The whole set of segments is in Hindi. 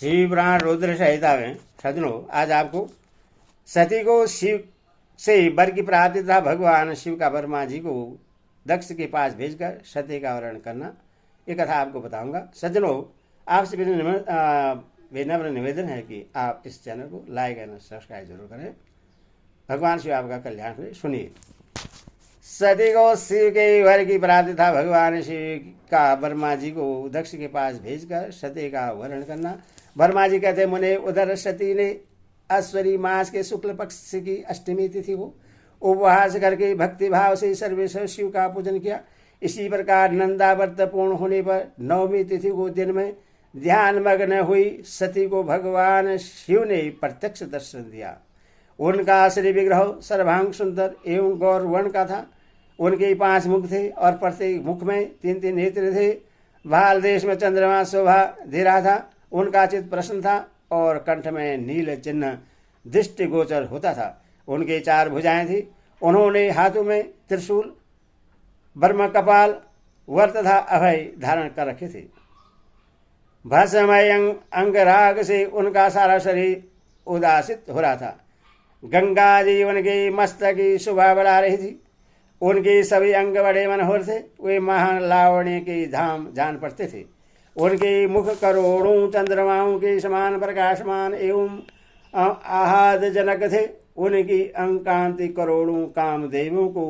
शिव पुराण रुद्र संहिता में सज्जनों आज आपको सती को शिव से वर की प्राप्ति तथा भगवान शिव का ब्रह्मा जी को दक्ष के पास भेजकर सती का वर्ण करना ये कथा आपको बताऊंगा। सज्जनों आपसे विनम्र निवेदन है कि आप इस चैनल को लाइक एंड सब्सक्राइब जरूर करें। भगवान शिव आपका कल्याण करें। सुनिए। सती को शिव के वर की प्राप्ति था भगवान शिव का ब्रह्मा जी को दक्ष के पास भेजकर सती का वर्ण करना। ब्रह्मा जी कहते मुने उधर सती ने अश्वरी मास के शुक्ल पक्ष की अष्टमी तिथि को उपवास करके भक्ति भाव से सर्वेश्वर शिव का पूजन किया। इसी प्रकार नंदा व्रत पूर्ण होने पर नवमी तिथि को दिन में ध्यान मग्न हुई सती को भगवान शिव ने प्रत्यक्ष दर्शन दिया। उनका श्री विग्रह सर्वांग सुंदर एवं गौर वर्ण का था। उनके 5 मुख थे और प्रत्येक मुख में 3-3 नेत्र थे। भाल देश में चंद्रमा शोभा दे रहा था। उनका चित्त प्रसन्न था और कंठ में नील चिन्ह दृष्टि गोचर होता था। उनके 4 भुजाएं थी। उन्होंने हाथों में त्रिशूल ब्रह्म कपाल वर तथा अभय धारण कर रखे थे। भस्ममय अंगराग से उनका सारा शरीर उदासित हो रहा था। गंगा जी उनके मस्तक की शोभा बढ़ा रही थी। उनके सभी अंग बड़े मनोहर थे। वे महान लावण्य के धाम जान पड़ते थे। उनके मुख करोड़ों चंद्रमाओं के समान प्रकाशमान एवं आहाद जनक थे। उनकी अंकांति करोड़ों कामदेवों को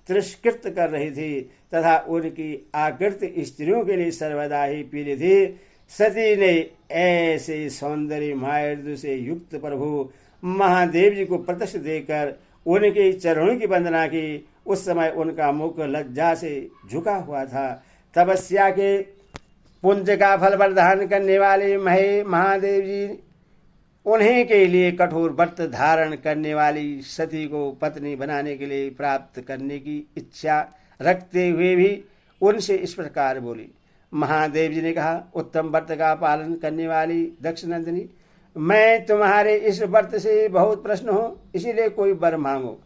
तिरस्कृत कर रही थी तथा उनकी आकृति स्त्रियों के लिए सर्वदा ही प्रिय थी। सती ने ऐसे सौंदर्य माधुर्य से युक्त प्रभु महादेव जी को प्रत्यक्ष देकर उनके चरणों की वंदना की। उस समय उनका मुख लज्जा से झुका हुआ था। तपस्या के पुंज का फल प्रदान करने वाले महादेव जी उन्हीं के लिए कठोर व्रत धारण करने वाली सती को पत्नी बनाने के लिए प्राप्त करने की इच्छा रखते हुए भी उनसे इस प्रकार बोली। महादेव जी ने कहा, उत्तम व्रत का पालन करने वाली दक्ष नंदिनी, मैं तुम्हारे इस व्रत से बहुत प्रसन्न हूँ, इसीलिए कोई वर मांगो।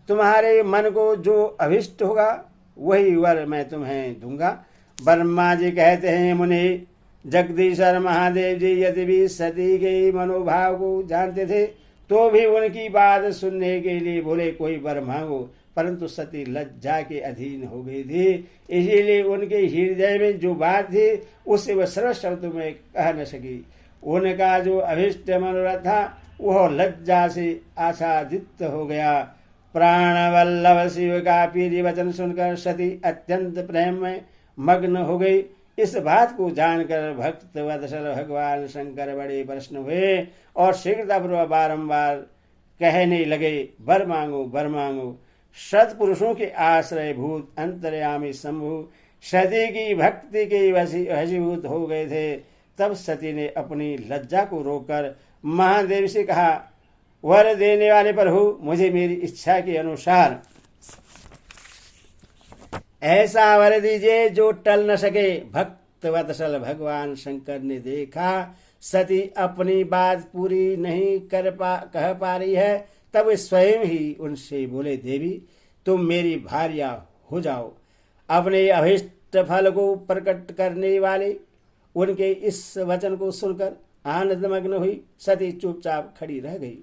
तुम्हारे मन को जो अभिष्ट होगा वही वर मैं तुम्हें दूंगा। ब्रह्मा जी कहते हैं, मुनि जगदीश्वर महादेव जी यदि भी सती के मनोभाव को जानते थे तो भी उनकी बात सुनने के लिए बोले कोई वर मांगो, परंतु सती लज्जा के अधीन हो गई थी। इसीलिए उनके हृदय में जो बात थी उसे वह सरल शब्द में कह न सकी। उनका जो अभिष्ट मनोरथ था वह लज्जा से आच्छादित हो गया। प्राणवल्लभ शिव का प्रिय वचन सुनकर सती अत्यंत प्रेम में मग्न हो गई। इस बात को जानकर भक्त वत्सल भगवान शंकर बड़े प्रसन्न हुए और शीघ्रतापूर्वक बारंबार कहने लगे, वर मांगो वर मांगो। सत्पुरुषों के आश्रय भूत अंतर्यामी शंभु सती की भक्ति के वशीभूत हो गए थे। तब सती ने अपनी लज्जा को रोककर महादेव से कहा, वर देने वाले प्रभु, मुझे मेरी इच्छा के अनुसार ऐसा वर दीजिए जो टल न सके। भक्त वत्सल भगवान शंकर ने देखा सती अपनी बात पूरी नहीं कह पा रही है, तब वे स्वयं ही उनसे बोले, देवी तुम मेरी भार्या हो जाओ। अपने अभिष्ट फल को प्रकट करने वाले उनके इस वचन को सुनकर आनंदमग्न हुई सती चुपचाप खड़ी रह गई,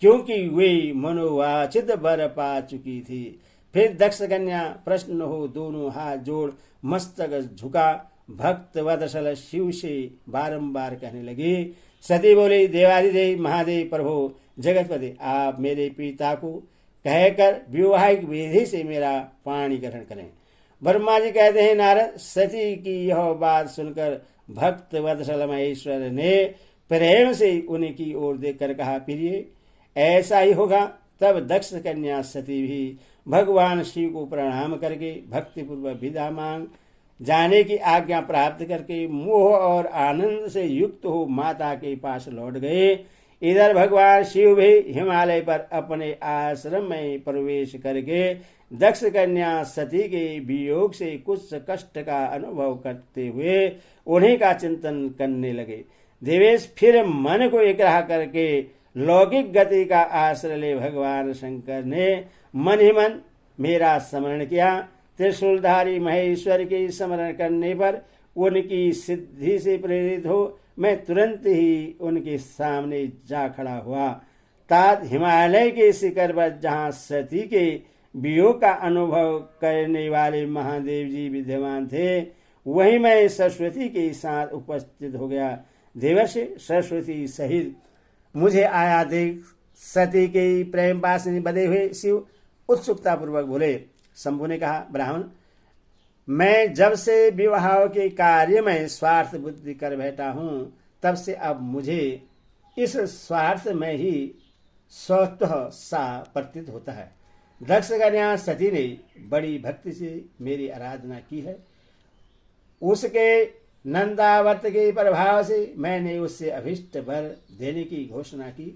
क्योंकि वे मनोवांछित वर पा चुकी थी। फिर दक्ष कन्या प्रश्न हो दोनों हाथ जोड़ मस्तक झुका भक्त वत्सल शिव से बारंबार कहने लगी। सती बोली, देवाधिदेव महादेव प्रभु जगतपति, आप मेरे पिता को कहकर वैवाहिक विधि से मेरा पाणी ग्रहण करें। ब्रह्मा जी कहते हैं, नारद, सती की यह बात सुनकर भक्त वत्सल महेश्वर ने प्रेम से उनकी ओर देखकर कहा, प्रिय ऐसा ही होगा। तब दक्ष कन्या सती भी भगवान शिव को प्रणाम करके भक्तिपूर्वक विदा मांग जाने की आज्ञा प्राप्त करके मोह और आनंद से युक्त हो माता के पास लौट गए। इधर भगवान शिव भी हिमालय पर अपने आश्रम में प्रवेश करके दक्ष कन्या सती के वियोग से कुछ कष्ट का अनुभव करते हुए उन्हीं का चिंतन करने लगे। देवेश फिर मन को एकराह करके लौकिक गति का आश्रय ले भगवान शंकर ने मन ही मन मेरा स्मरण किया। त्रिशूलधारी महेश्वर के स्मरण करने पर उनकी सिद्धि से प्रेरित हो मैं तुरंत ही उनके सामने जा खड़ा हुआ। तात हिमालय के शिखर पर जहाँ सती के वियोग का अनुभव करने वाले महादेव जी विद्यमान थे, वहीं मैं सरस्वती के साथ उपस्थित हो गया। देवर्षि सरस्वती सहित मुझे आया देख सती के प्रेम पास बधे हुए शिव उत्सुकता पूर्वक बोले। शंभु ने कहा, ब्राह्मण, मैं जब से विवाह के कार्य में स्वार्थ बुद्धि कर बैठा हूं, तब से अब मुझे इस स्वार्थ में ही स्वतः सा प्रतीत होता है। दक्ष कन्या सती ने बड़ी भक्ति से मेरी आराधना की है। उसके नंदावर्त के प्रभाव से मैंने उससे अभिष्ट वर देने की घोषणा की।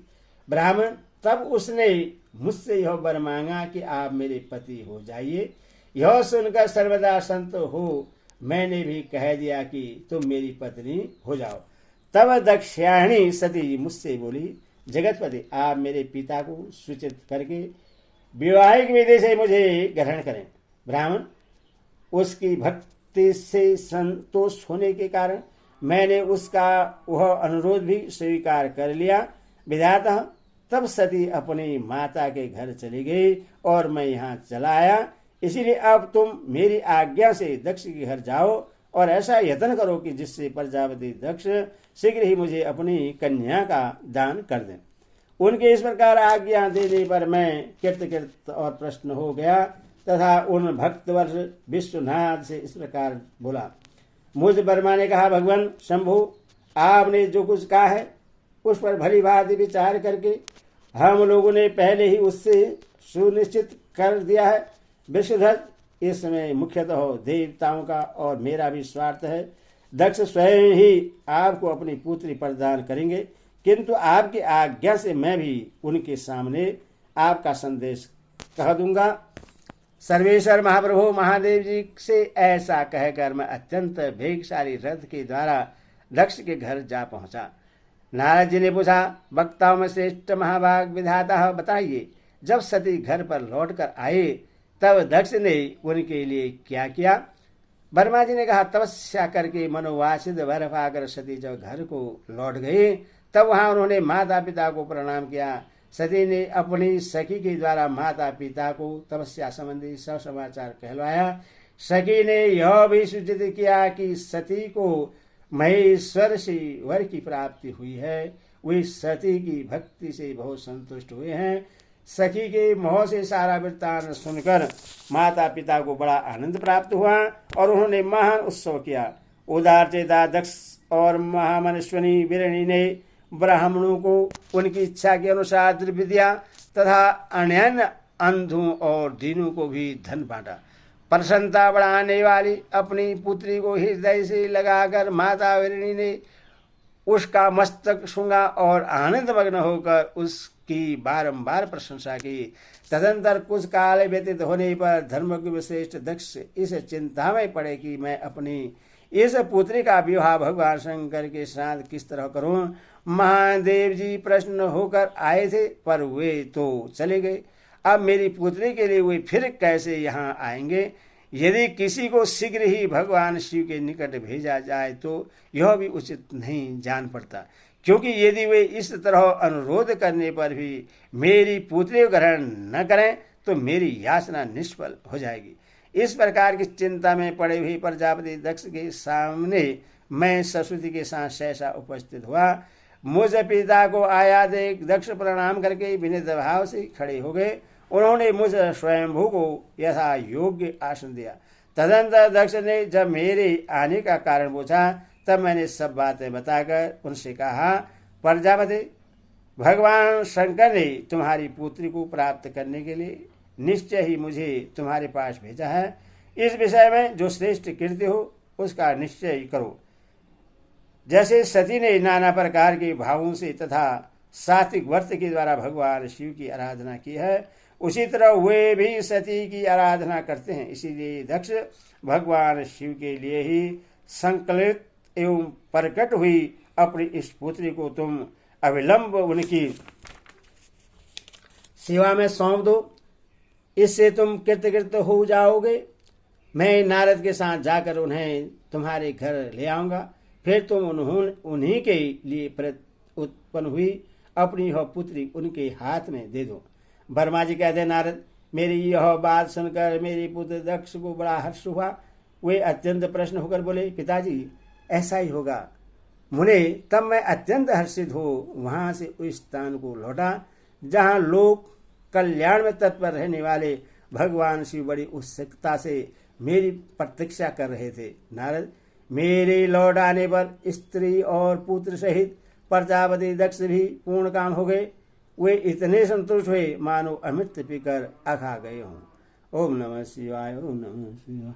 ब्राह्मण, तब उसने मुझसे यह वर मांगा कि आप मेरे पति हो जाइए। यह सुनकर सर्वदा संत हो मैंने भी कह दिया कि तुम मेरी पत्नी हो जाओ। तब दक्षायणी सती मुझसे बोली, जगतपति, आप मेरे पिता को सूचित करके वैवाहिक विधि से मुझे ग्रहण करें। ब्राह्मण, उसकी भक्ति से संतोष होने के कारण मैंने उसका वह अनुरोध भी स्वीकार कर लिया। विधाता, तब सती अपनी माता के घर चली गई और मैं यहाँ चला आया। इसीलिए अब तुम मेरी आज्ञा से दक्ष के घर जाओ और ऐसा यत्न करो कि जिससे प्रजापति दक्ष शीघ्र ही मुझे अपनी कन्या का दान कर दें। उनके इस प्रकार आज्ञा देने पर मैं कृत और प्रश्न हो गया तथा उन भक्तवर्ष विश्वनाथ से इस प्रकार बोला। मुझ वर्मा ने कहा, भगवान शंभु, आपने जो कुछ कहा है उस पर भली भांति विचार करके हम लोगों ने पहले ही उससे सुनिश्चित कर दिया है। विश्वधर, इस समय मुख्यतः देवताओं का और मेरा भी स्वार्थ है। दक्ष स्वयं ही आपको अपनी पुत्री प्रदान करेंगे, किंतु आपकी आज्ञा से मैं भी उनके सामने आपका संदेश कह दूंगा। सर्वेश्वर महाप्रभु महादेव जी से ऐसा कहकर मैं अत्यंत वेगशाली रथ के द्वारा दक्ष के घर जा पहुंचा। नारद जी ने पूछा, वक्ताओं में श्रेष्ठ महाभाग विधाता, बताइए, जब सती घर पर लौटकर आए तब दक्ष ने उनके लिए क्या किया? वर्मा जी ने कहा, तपस्या करके मनोवासित वर पाकर सती जब घर को लौट गई तब वहां उन्होंने माता पिता को प्रणाम किया। सती ने अपनी सखी के द्वारा माता पिता को तपस्या संबंधी सब समाचार कहलवाया। सखी ने यह भी सूचित किया कि सती को महेश्वर से वर की प्राप्ति हुई है। वे सती की भक्ति से बहुत संतुष्ट हुए हैं। सखी के मोह से सारा वृत्तांत सुनकर माता पिता को बड़ा आनंद प्राप्त हुआ और उन्होंने महान उत्सव किया। उदार चेता दक्ष और महामनस्विनी वीरणी ने ब्राह्मणों को उनकी इच्छा के अनुसार द्रव्य दिया तथा अन्य अंधों और दीनों को भी धन बांटा। प्रसन्नता बढ़ाने वाली अपनी पुत्री को हृदय से लगाकर माता वीरणी ने उसका मस्तक छुआ और आनंद मग्न होकर उसकी बारंबार प्रशंसा की। तदंतर कुछ काल व्यतीत होने पर धर्मज्ञ श्रेष्ठ दक्ष इस चिंता में पड़े कि मैं अपनी इस पुत्री का विवाह भगवान शंकर के साथ किस तरह करूं। महादेव जी प्रसन्न होकर आए थे, पर वे तो चले गए। अब मेरी पुत्री के लिए वे फिर कैसे यहाँ आएंगे? यदि किसी को शीघ्र ही भगवान शिव के निकट भेजा जाए तो यह भी उचित नहीं जान पड़ता, क्योंकि यदि वे इस तरह अनुरोध करने पर भी मेरी पुत्री ग्रहण न करें तो मेरी याचना निष्फल हो जाएगी। इस प्रकार की चिंता में पड़े हुए प्रजापति दक्ष के सामने मैं सरस्वती के साथ सहसा उपस्थित हुआ। मुझ पिता को आया देख दक्ष प्रणाम करके विनम्र भाव से खड़े हो गए। उन्होंने मुझ स्वयंभू को यथा योग्य आसन दिया। तदंतर दक्ष ने जब मेरे आने का कारण पूछा तब मैंने सब बातें बताकर उनसे कहा, प्रजापति, भगवान शंकर ने तुम्हारी पुत्री को प्राप्त करने के लिए निश्चय ही मुझे तुम्हारे पास भेजा है। इस विषय में जो श्रेष्ठ कृत्य हो उसका निश्चय करो। जैसे सती ने नाना प्रकार के भावों से तथा सात्विक व्रत के द्वारा भगवान शिव की आराधना की है, उसी तरह वे भी सती की आराधना करते हैं। इसीलिए दक्ष, भगवान शिव के लिए ही संकलित एवं प्रकट हुई अपनी इस पुत्री को तुम अविलंब उनकी सेवा में सौंप दो, इससे तुम कृतकृत हो जाओगे। मैं नारद के साथ जाकर उन्हें तुम्हारे घर ले आऊंगा। फिर तुम उन्हीं के लिए उत्पन्न हुई अपनी यह पुत्री उनके हाथ में दे दो। ब्रह्मा जी कहते नारद, मेरी यह बात सुनकर मेरे पुत्र दक्ष को बड़ा हर्ष हुआ। वे अत्यंत प्रसन्न होकर बोले, पिताजी ऐसा ही होगा मुने। तब मैं अत्यंत हर्षित हो वहां से उस स्थान को लौटा जहां लोग कल्याण में तत्पर रहने वाले भगवान शिव बड़ी उत्सुकता से मेरी प्रतीक्षा कर रहे थे। नारद, मेरे लौट आने पर स्त्री और पुत्र सहित प्रजापति दक्ष भी पूर्ण काम हो गए। वे इतने संतुष्ट हुए मानो अमृत पीकर अखा गए हों। ओम नमः शिवाय, ओम नमः शिवाय।